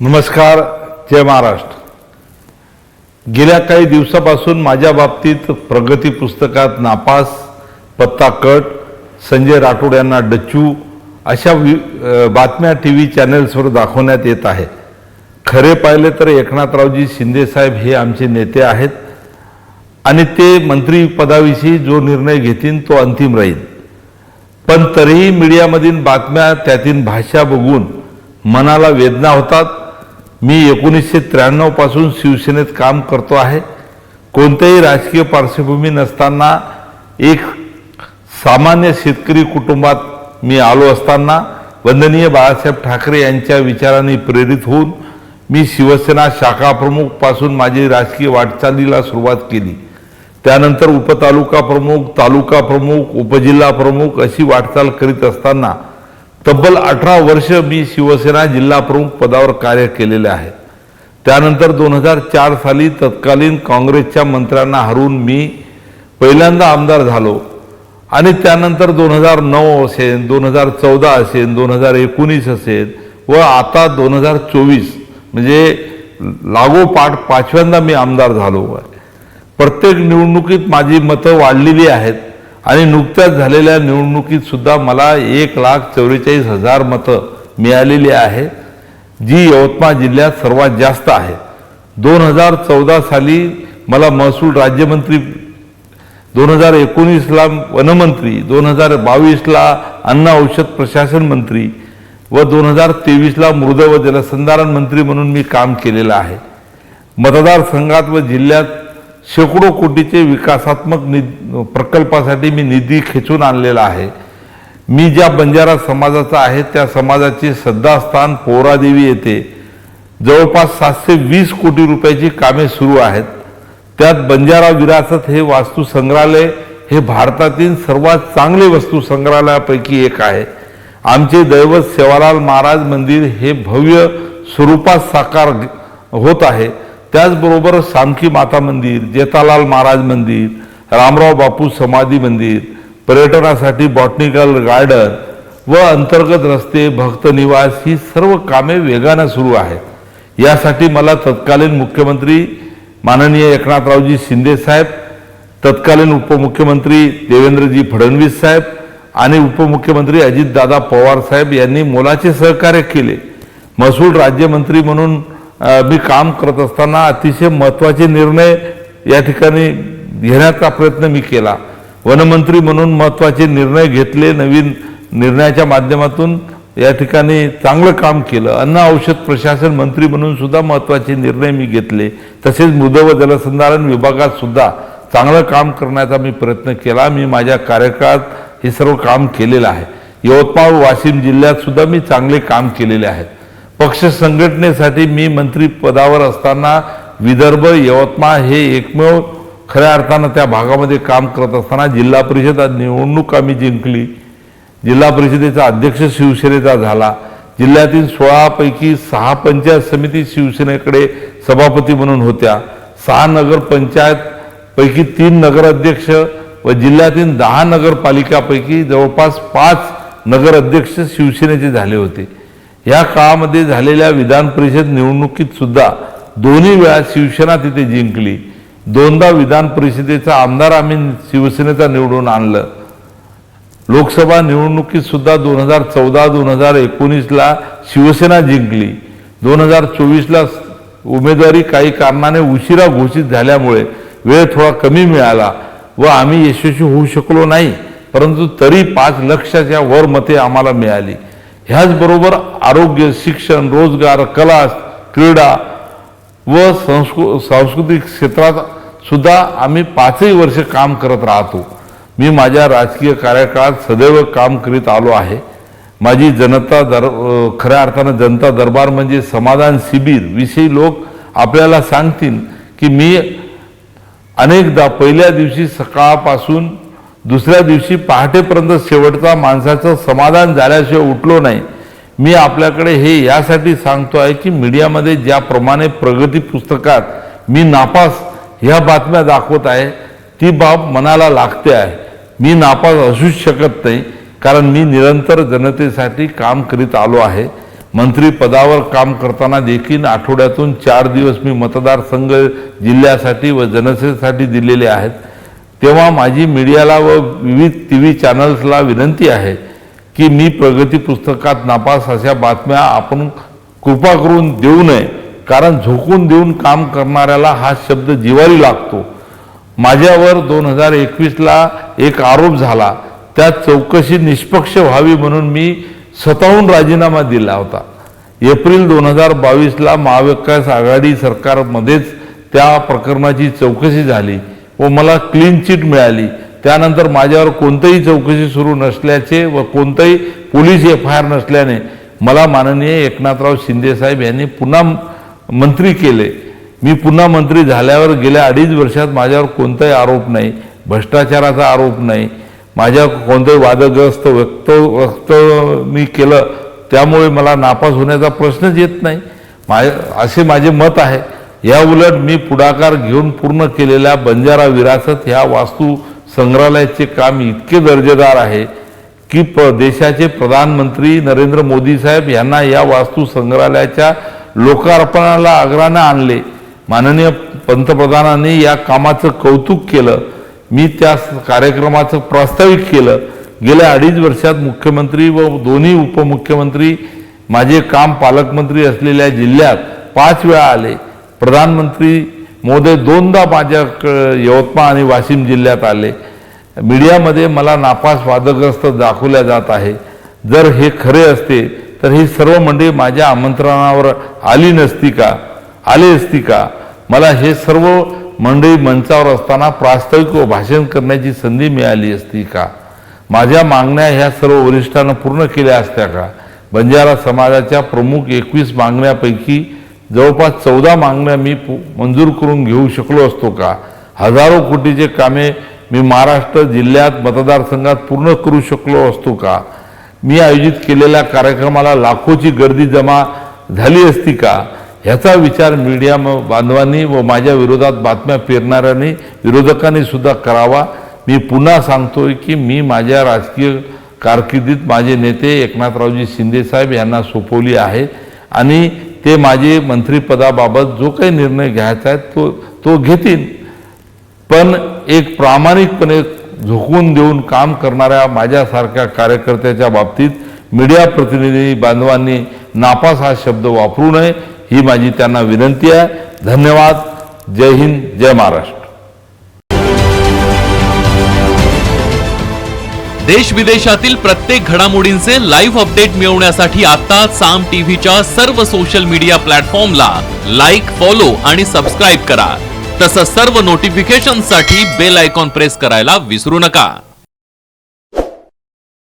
नमस्कार, जय महाराष्ट्र। गेल्या काही दिवसापासून माझ्या बाबतीत प्रगती पुस्तकात नापास, पत्ता कट, संजय राठोड यांना डच्चू अशा बातम्या टीव्ही चॅनल्सवर दाखवण्यात येत आहे। खरे पाहिले तर एकनाथरावजी शिंदे साहेब हे आमचे नेते आहेत आणि ते मंत्री पदाविषयी जो निर्णय घेतील तो अंतिम राहील। पण तरीही मीडियामधील बातम्या, त्यातील भाषा बघून मनाला वेदना होतात। मी 1993 पासून शिवसेनेत काम करतो आहे। कोणत्याही राजकीय पार्श्वभूमी नसताना एक सामान्य शेतकरी कुटुंबात मी आलो असताना वंदनीय बाळासाहेब ठाकरे यांच्या विचारांनी प्रेरित होऊन मी शिवसेना शाखा प्रमुख पासून माझी राजकीय वाटचालीला सुरुवात केली। त्यानंतर उपतालुका प्रमुख, तालुका प्रमुख, उपजिल्हा प्रमुख अशी वाटचाल करीत असताना तब्बल 18 वर्ष मी शिवसेना जिल्हा प्रमुख पदावर कार्य केलेले आहे। त्यानंतर 2004 साली तत्कालीन काँग्रेसच्या मंत्र्यांना हरवून मी पहिल्यांदा आमदार झालो आणि त्यानंतर 2009 असेल, 2014 असेल, 2019 असेल व आता 2024 म्हणजे लागोपाठ 5व्यांदा मी आमदार झालो आहे। प्रत्येक निवडणुकीत माझी मतं वाढलेली आहेत आणि नुकत्याच झालेल्या निवडणुकीत सुद्धा मला 1,44,000 मतं मिळालेली आहे, जी यवतमाळ जिल्ह्यात सर्वात जास्त आहे। 2014 साली मला महसूल राज्यमंत्री, 2019ला वनमंत्री, 2022ला अन्न औषध प्रशासन मंत्री व 2023ला मृद व जलसंधारण मंत्री म्हणून मी काम केलेलं आहे। मतदारसंघात व जिल्ह्यात शेकडो कोटीचे विकासात्मक प्रकल्पासाठी मी निधी खेचून आणलेला आहे। मी ज्या बंजारा समाजाचा आहे त्या समाजाचे श्रद्धास्थान पोहरादेवी येथे जवळपास 720 कोटी रुपयाची कामे सुरू आहेत। त्यात बंजारा विरासत हे वास्तू संग्रहालय हे भारतातील सर्वात चांगले वस्तू संग्रहालयापैकी एक आहे। आमचे दैवत सेवालाल महाराज मंदिर हे भव्य स्वरूपात साकार होत आहे। त्याचबरोबर सामकी माता मंदिर, जेतालाल महाराज मंदिर, रामराव बापू समाधी मंदिर, पर्यटनासाठी बॉटनिकल गार्डन व अंतर्गत रस्ते, भक्त निवास ही सर्व कामे वेगाने सुरू आहेत। यासाठी मला तत्कालीन मुख्यमंत्री माननीय एकनाथरावजी शिंदे साहेब, तत्कालीन उपमुख्यमंत्री देवेंद्रजी फडणवीस साहेब आणि उपमुख्यमंत्री अजितदादा पवार साहेब यांनी मोलाचे सहकार्य केले। महसूल राज्यमंत्री म्हणून मी काम करत असताना अतिशय महत्त्वाचे निर्णय या ठिकाणी घेण्याचा प्रयत्न मी केला। वनमंत्री म्हणून महत्त्वाचे निर्णय घेतले, नवीन निर्णयाच्या माध्यमातून या ठिकाणी चांगलं काम केलं। अन्न औषध प्रशासन मंत्री म्हणून सुद्धा महत्त्वाचे निर्णय मी घेतले। तसेच मृद व जलसंधारण विभागात सुद्धा चांगलं काम करण्याचा मी प्रयत्न केला। मी माझ्या कार्यकाळात हे सर्व काम केलेलं आहे। यवतमाळ, वाशिम जिल्ह्यात सुद्धा मी चांगले काम केलेले आहेत। पक्ष संघटनेसाठी मी मंत्री पदावर असताना विदर्भ, यवतमाळ हे एकमेव खऱ्या अर्थानं त्या भागामध्ये काम करत असताना जिल्हा परिषद निवडणूक आम्ही जिंकली। जिल्हा परिषदेचा अध्यक्ष शिवसेनेचा झाला। जिल्ह्यातील 16 पैकी 6 पंचायत समिती शिवसेनेकडे सभापती म्हणून होत्या। 6 नगर पंचायत पैकी 3 नगराध्यक्ष व जिल्ह्यातील 10 नगरपालिकापैकी जवळपास 5 नगराध्यक्ष शिवसेनेचे झाले होते। या काळामध्ये झालेल्या विधान परिषद निवडणुकीत सुद्धा दोन्ही वेळा शिवसेना तिथे जिंकली। 2दा विधान परिषदेचा आमदार आम्ही शिवसेनेचा निवडून आणलं। लोकसभा निवडणुकीत सुद्धा 2014, 2019ला शिवसेना जिंकली। 2024ला उमेदवारी काही कारणाने उशिरा घोषित झाल्यामुळे वेळ थोडा कमी मिळाला व आम्ही यशस्वी होऊ शकलो नाही, परंतु तरी 5 लाखाच्या वर मते आम्हाला मिळाली। ह्याचबरोबर आरोग्य, शिक्षण, रोजगार, कला, क्रीडा व सांस्कृतिक क्षेत्रात सुद्धा आम्ही 5ही वर्ष काम करत राहतो। मी माझ्या राजकीय कार्यकाळात सदैव काम करीत आलो आहे। माझी खऱ्या अर्थानं जनता दरबार म्हणजे समाधान शिबिर विषयी लोक आपल्याला सांगतील की मी अनेकदा पहिल्या दिवशी सकाळपासून दुसऱ्या दिवशी पहाटेपर्यंत शेवटचा माणसाचं समाधान झाल्याशिवाय उठलो नाही। मी आपल्याकडे हे यासाठी सांगतो आहे की मीडियामध्ये ज्याप्रमाणे प्रगती पुस्तकात मी नापास ह्या बातम्या दाखवत आहे ती बाब मनाला लागते आहे। मी नापास असूच शकत नाही, कारण मी निरंतर जनतेसाठी काम करीत आलो आहे। मंत्री पदावर काम करताना देखील आठवड्यातून 4 दिवस मी मतदारसंघ जिल्ह्यासाठी व जनतेसाठी दिलेले आहेत, तेव्हा माझी मीडियाला व विविध TV चॅनल्सला विनंती आहे की मी प्रगती पुस्तकात नापास अशा बातम्या आपण कृपा करून देऊ नये, कारण झोकून देऊन काम करणाऱ्याला हा शब्द जिव्हारी लागतो. माझ्यावर 2021ला एक आरोप झाला, त्यात चौकशी निष्पक्ष व्हावी म्हणून मी स्वतःहून राजीनामा दिला होता. एप्रिल 2022ला महाविकास आघाडी सरकारमध्येच त्या प्रकरणाची चौकशी झाली व मला क्लीन चिट मिळाली. त्यानंतर माझ्यावर कोणतीही चौकशी सुरू नसल्याचे व कोणताही पोलीस FIR नसल्याने मला माननीय एकनाथराव शिंदे साहेब यांनी पुन्हा मंत्री केले. मी पुन्हा मंत्री झाल्यावर गेल्या 2.5 वर्षात माझ्यावर कोणताही आरोप नाही, भ्रष्टाचाराचा आरोप नाही, माझ्या कोणतेही वादग्रस्त वक्तव्य मी केलं त्यामुळे मला नापास होण्याचा प्रश्नच येत नाही, असे माझे मत आहे. या उलट मी पुढाकार घेऊन पूर्ण केलेल्या बंजारा विरासत ह्या वास्तू संग्रहालयाचे काम इतके दर्जेदार आहे की देशाचे प्रधानमंत्री नरेंद्र मोदी साहेब यांना या वास्तू संग्रहालयाच्या लोकार्पणाला आग्रहाने आणले. माननीय पंतप्रधानांनी या कामाचं कौतुक केलं. मी त्या कार्यक्रमाचं प्रास्ताविक केलं. गेल्या 2.5 वर्षात मुख्यमंत्री व दोन्ही उपमुख्यमंत्री माझे काम पालकमंत्री असलेल्या जिल्ह्यात 5 वेळा आले. प्रधानमंत्री महोदय 2दा माझ्या यवतमाळ आणि वाशिम जिल्ह्यात आले. मीडियामध्ये मला नापास वादग्रस्त दाखवल्या जात आहे. जर हे खरे असते तर ही सर्व मंडळी माझ्या आमंत्रणावर आली असती का? मला हे सर्व मंडळी मंचावर असताना प्रास्ताविक व भाषण करण्याची संधी मिळाली असती का? माझ्या मागण्या ह्या सर्व वरिष्ठांना पूर्ण केल्या असत्या का? बंजारा समाजाच्या प्रमुख 21 मागण्यापैकी जवळपास 14 मागण्या मी मंजूर करून घेऊ शकलो असतो का? हजारो कोटीचे कामे मी महाराष्ट्र जिल्ह्यात मतदारसंघात पूर्ण करू शकलो असतो का? मी आयोजित केलेल्या कार्यक्रमाला लाखोची गर्दी जमा झाली असती का? ह्याचा विचार मीडिया बांधवांनी व माझ्या विरोधात बातम्या पेरणाऱ्यांनी विरोधकांनी सुद्धा करावा. मी पुन्हा सांगतोय की मी माझ्या राजकीय कारकिर्दीत माझे नेते एकनाथरावजी शिंदे साहेब यांना सोपवली आहे आणि ते माझे मंत्रिपदाबाबत जो काही निर्णय घ्यायचा आहे तो घेतील. पण एक प्रामाणिकपणे झोकून देऊन काम करणाऱ्या माझ्यासारख्या कार्यकर्त्याच्या बाबतीत मीडिया प्रतिनिधी बांधवांनी नापास हा शब्द वापरू नये ही माझी त्यांना विनंती आहे. धन्यवाद. जय हिंद, जय महाराष्ट्र. देश विदेशातील प्रत्येक घडामोडींचे लाईव्ह अपडेट मिळवण्यासाठी आता साम टीव्हीच्या सर्व सोशल मीडिया प्लॅटफॉर्मला लाईक, फॉलो आणि सबस्क्राईब करा. तसंच सर्व नोटिफिकेशनसाठी बेल आयकॉन प्रेस करायला विसरू नका.